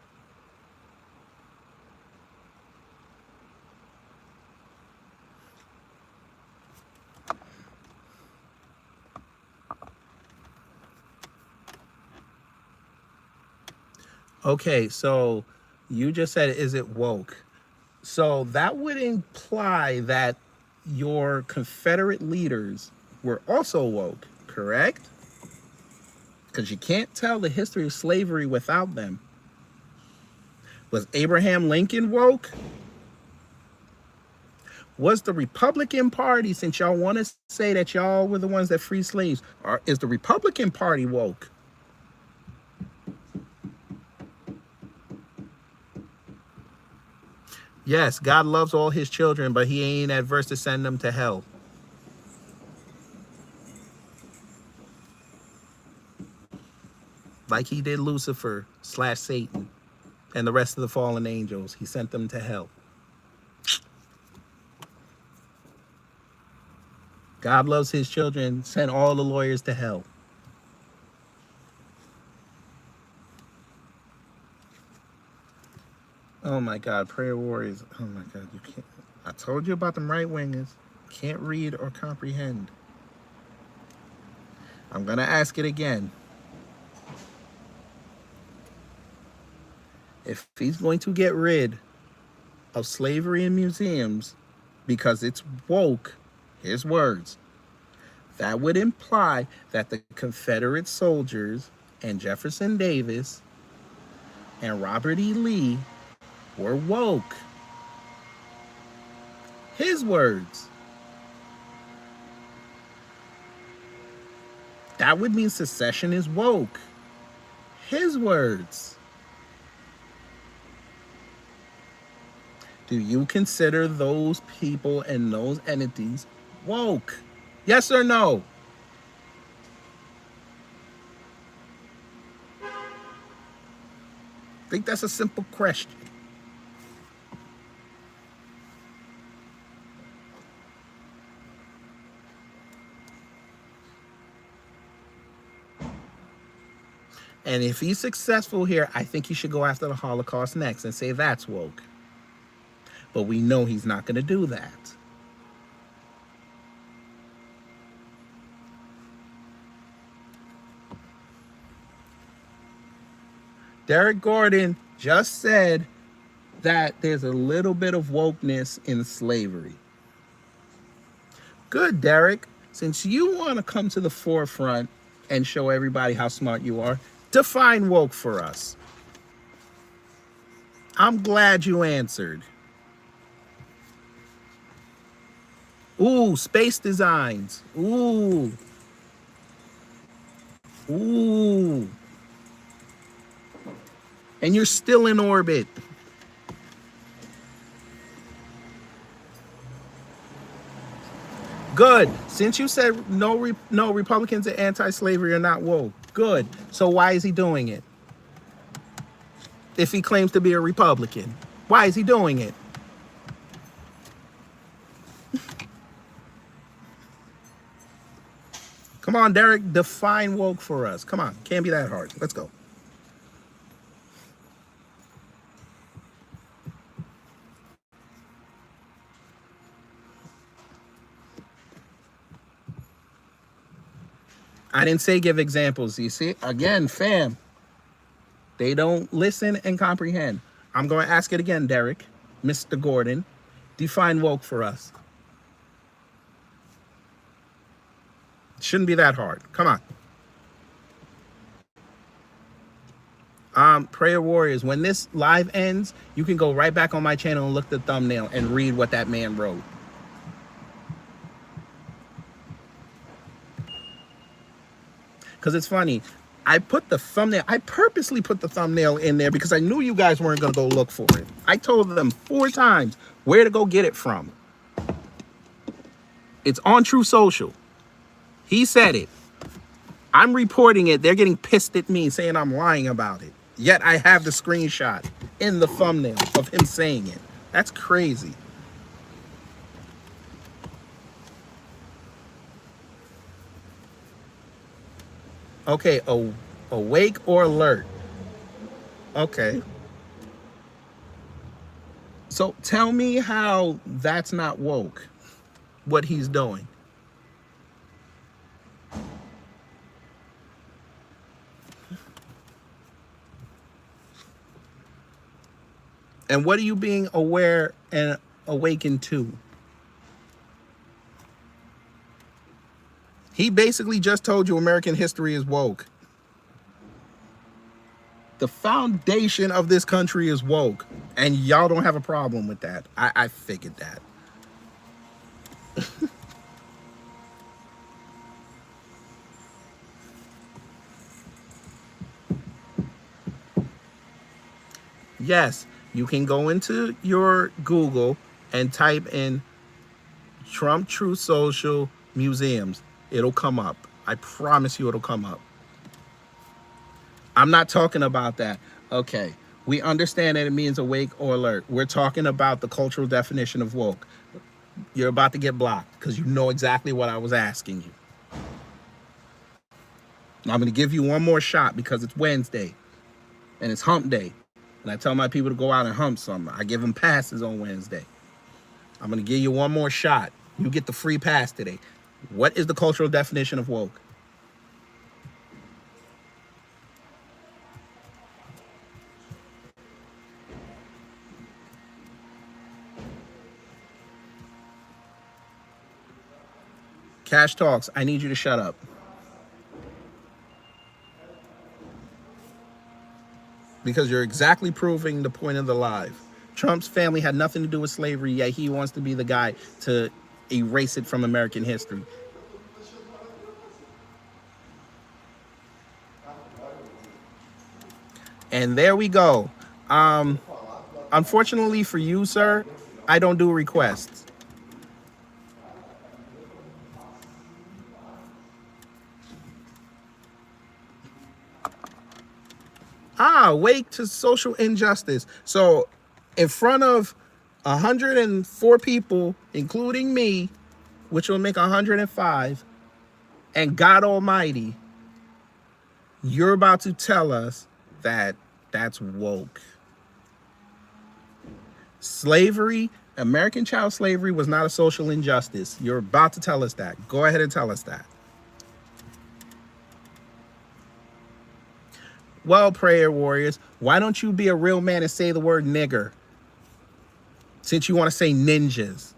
Okay, so you just said, is it woke? So that would imply that your Confederate leaders were also woke, correct? Because you can't tell the history of slavery without them. Was Abraham Lincoln woke? Was the Republican Party, since y'all want to say that y'all were the ones that freed slaves, is the Republican Party woke? Yes, God loves all his children, but he ain't adverse to send them to hell. Like he did Lucifer / Satan and the rest of the fallen angels. He sent them to hell. God loves his children, sent all the lawyers to hell. Oh my God, prayer warriors. Oh my God, you can't. I told you about them right wingers. Can't read or comprehend. I'm going to ask it again. If he's going to get rid of slavery in museums because it's woke, his words, that would imply that the Confederate soldiers and Jefferson Davis and Robert E. Lee were woke. His words. That would mean secession is woke. His words. Do you consider those people and those entities woke? Yes or no? I think that's a simple question. And if he's successful here, I think he should go after the Holocaust next and say that's woke. But we know he's not going to do that. Derek Gordon just said that there's a little bit of wokeness in slavery. Good, Derek. Since you want to come to the forefront and show everybody how smart you are, define woke for us. I'm glad you answered. Ooh, space designs. Ooh. Ooh. And you're still in orbit. Good. Since you said no Republicans are anti-slavery are not woke. Good. So why is he doing it? If he claims to be a Republican, why is he doing it? Come on, Derek, define woke for us. Come on, can't be that hard. Let's go. I didn't say give examples. You see, again, fam, they don't listen and comprehend. I'm going to ask it again, Derek, Mr. Gordon. Define woke for us. Shouldn't be that hard. Come on. Prayer Warriors, when this live ends, you can go right back on my channel and look at the thumbnail and read what that man wrote. Because it's funny. I purposely put the thumbnail in there because I knew you guys weren't going to go look for it. I told them 4 times where to go get it from. It's on True Social. He said it. I'm reporting it. They're getting pissed at me saying I'm lying about it. Yet I have the screenshot in the thumbnail of him saying it. That's crazy. Okay, Awake or alert? Okay. So tell me how that's not woke, what he's doing. And what are you being aware and awakened to? He basically just told you American history is woke. The foundation of this country is woke. And y'all don't have a problem with that. I figured that. Yes, you can go into your Google and type in Trump Truth Social Museums. It'll come up. I promise you it'll come up. I'm not talking about that. Okay. We understand that it means awake or alert. We're talking about the cultural definition of woke. You're about to get blocked because you know exactly what I was asking you. Now, I'm going to give you one more shot because it's Wednesday and it's hump day. And I tell my people to go out and hump something. I give them passes on Wednesday. I'm going to give you one more shot. You get the free pass today. What is the cultural definition of woke? Cash Talks, I need you to shut up. Because you're exactly proving the point of the live. Trump's family had nothing to do with slavery, yet he wants to be the guy to erase it from American history. And there we go. Unfortunately for you, sir, I don't do requests. Wake to social injustice. So in front of 104 people, including me, which will make 105, and God Almighty, you're about to tell us that that's woke. Slavery, American child slavery was not a social injustice. You're about to tell us that. Go ahead and tell us that. Well, prayer warriors, why don't you be a real man and say the word nigger? Since you want to say ninjas.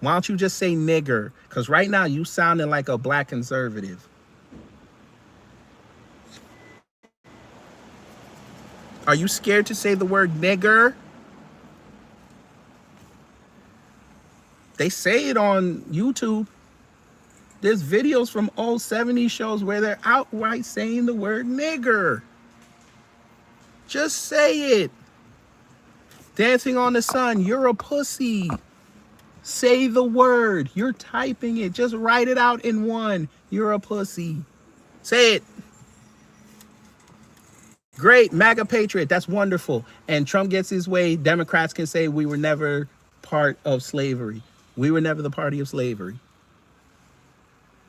Why don't you just say nigger? Because right now you sounding like a black conservative. Are you scared to say the word nigger? They say it on YouTube. There's videos from old 70s shows where they're outright saying the word nigger. Just say it. Dancing on the Sun, you're a pussy. Say the word. You're typing it. Just write it out in one. You're a pussy. Say it. Great, MAGA patriot. That's wonderful. And Trump gets his way. Democrats can say we were never part of slavery. We were never the party of slavery.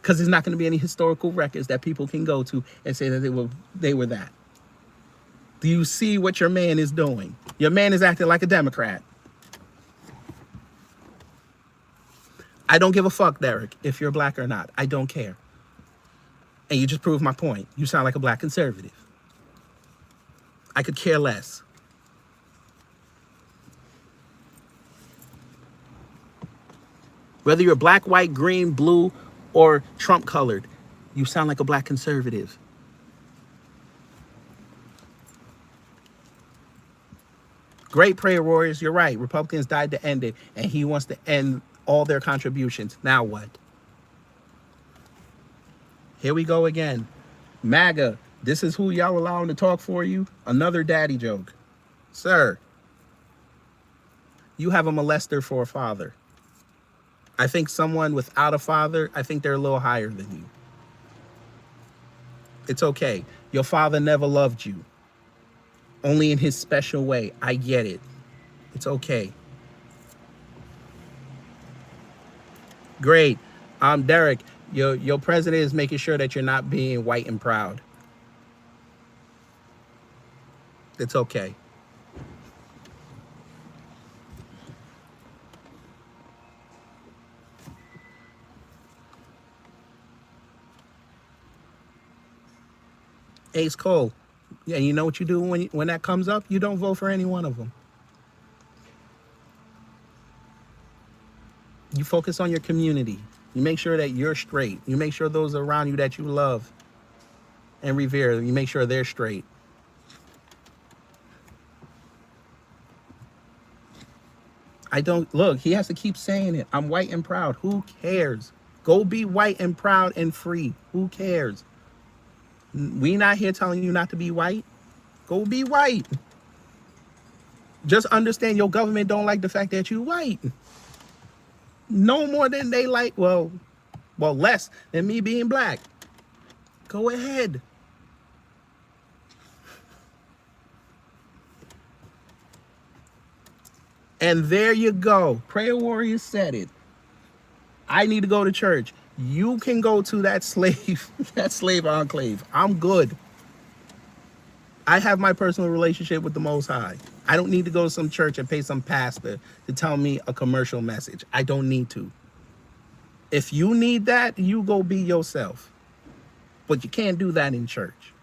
Because there's not going to be any historical records that people can go to and say that they were that. Do you see what your man is doing? Your man is acting like a Democrat. I don't give a fuck, Derek, if you're black or not. I don't care. And you just proved my point. You sound like a black conservative. I could care less. Whether you're black, white, green, blue, or Trump colored, you sound like a black conservative. Great prayer warriors, you're right. Republicans died to end it, and he wants to end all their contributions. Now what? Here we go again. MAGA, this is who y'all allowing to talk for you? Another daddy joke. Sir, you have a molester for a father. I think someone without a father, I think they're a little higher than you. It's okay. Your father never loved you. Only in his special way. I get it. It's okay. Great. Derek, your president is making sure that you're not being white and proud. It's okay. Ace Cole. Yeah, you know what you do when that comes up? You don't vote for any one of them. You focus on your community. You make sure that you're straight. You make sure those around you that you love and revere, you make sure they're straight. I don't look, he has to keep saying it. I'm white and proud. Who cares? Go be white and proud and free. Who cares? We not here telling you not to be white. Go be white. Just understand your government don't like the fact that you white. No more than they like, well, less than me being black. Go ahead. And there you go. Prayer Warrior said it. I need to go to church. You can go to that slave enclave. I'm good. I have my personal relationship with the Most High. I don't need to go to some church and pay some pastor to tell me a commercial message. I don't need to. If you need that, you go be yourself. But you can't do that in church.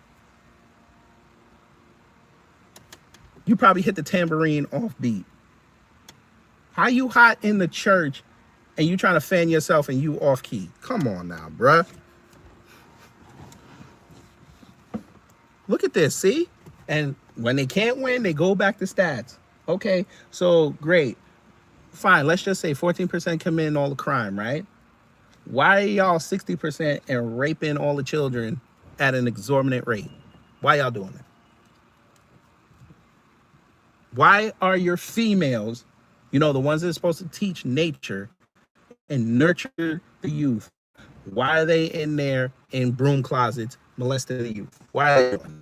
You probably hit the tambourine off beat. How you hot in the church and you trying to fan yourself and you off key? Come on now, bruh. Look at this, see? And when they can't win, they go back to stats. Okay, so great. Fine, let's just say 14% committing all the crime, right? Why are y'all 60% and raping all the children at an exorbitant rate? Why y'all doing that? Why are your females, you know, the ones that are supposed to teach nature and nurture the youth, why are they in there in broom closets molesting the youth? Why are they doing that?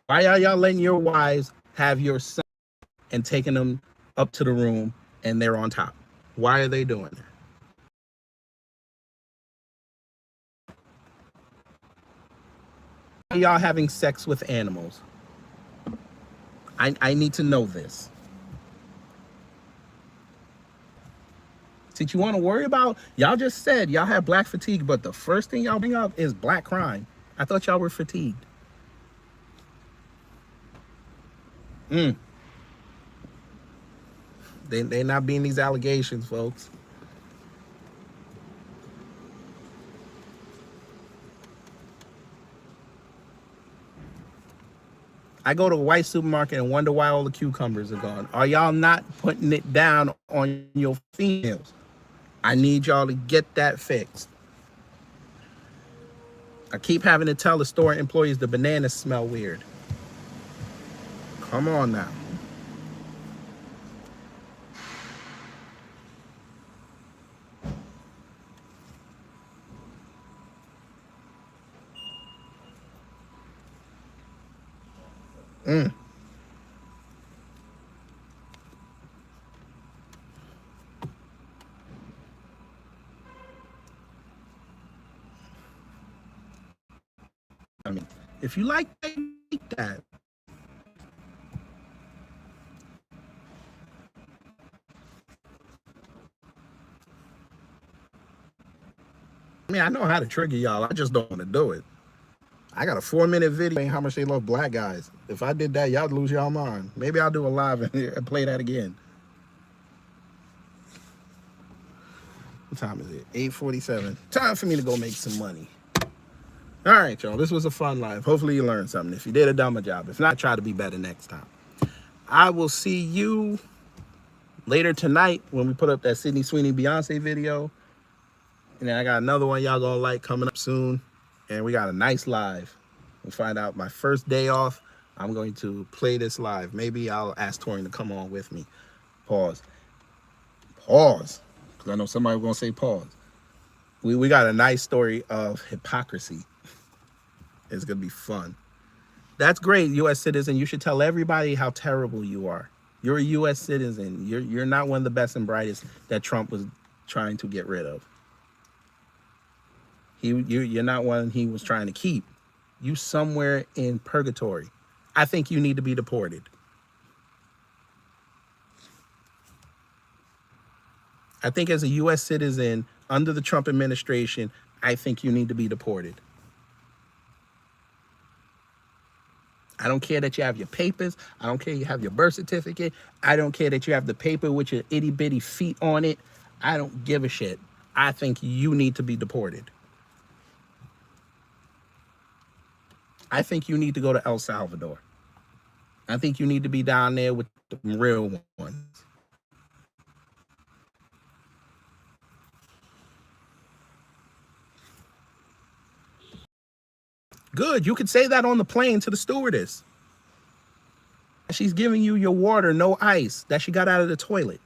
Why are y'all letting your wives have your son and taking them up to the room and they're on top? Why are they doing that? Why are y'all having sex with animals? I need to know this. Since you want to worry about, y'all just said y'all have black fatigue, but the first thing y'all bring up is black crime. I thought y'all were fatigued. They not being these allegations, folks. I go to a white supermarket and wonder why all the cucumbers are gone. Are y'all not putting it down on your females? I need y'all to get that fixed. I keep having to tell the store employees the bananas smell weird. Come on now. I mean, if you like that. I mean, I know how to trigger y'all. I just don't want to do it. I got a 4-minute video saying how much they love black guys. If I did that, y'all lose y'all mind. Maybe I'll do a live and play that again. What time is it? 8:47. Time for me to go make some money. All right, y'all. This was a fun live. Hopefully you learned something. If you did, a dumb job. If not, try to be better next time. I will see you later tonight when we put up that Sydney Sweeney Beyonce video. And then I got another one y'all gonna like coming up soon. And we got a nice live. We'll find out my first day off. I'm going to play this live. Maybe I'll ask Torian to come on with me. Pause. Pause. Because I know somebody was gonna say pause. We got a nice story of hypocrisy. It's gonna be fun. That's great, U.S. citizen. You should tell everybody how terrible you are. You're a U.S. citizen. You're not one of the best and brightest that Trump was trying to get rid of. You're not one he was trying to keep. You somewhere in purgatory. I think you need to be deported. I think as a U.S. citizen under the Trump administration, I think you need to be deported. I don't care that you have your papers. I don't care you have your birth certificate. I don't care that you have the paper with your itty bitty feet on it. I don't give a shit. I think you need to be deported. I think you need to go to El Salvador. I think you need to be down there with the real ones. Good. You could say that on the plane to the stewardess. She's giving you your water, no ice, that she got out of the toilet.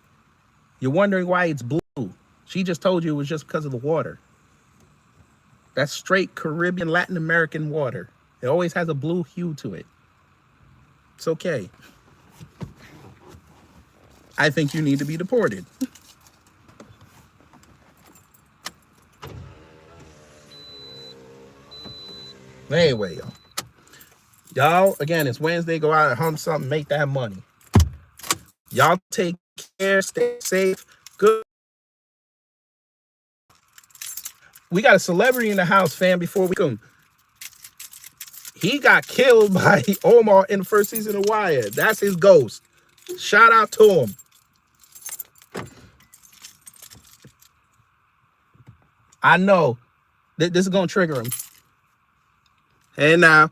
You're wondering why it's blue. She just told you it was just because of the water. That's straight Caribbean, Latin American water. It always has a blue hue to it. It's okay. I think you need to be deported. Anyway, y'all. Y'all, again, it's Wednesday. Go out and hump something, make that money. Y'all take care, stay safe. Good. We got a celebrity in the house, fam, before we come. He got killed by Omar in the first season of Wire. That's his ghost. Shout out to him. I know this is going to trigger him. Hey, now.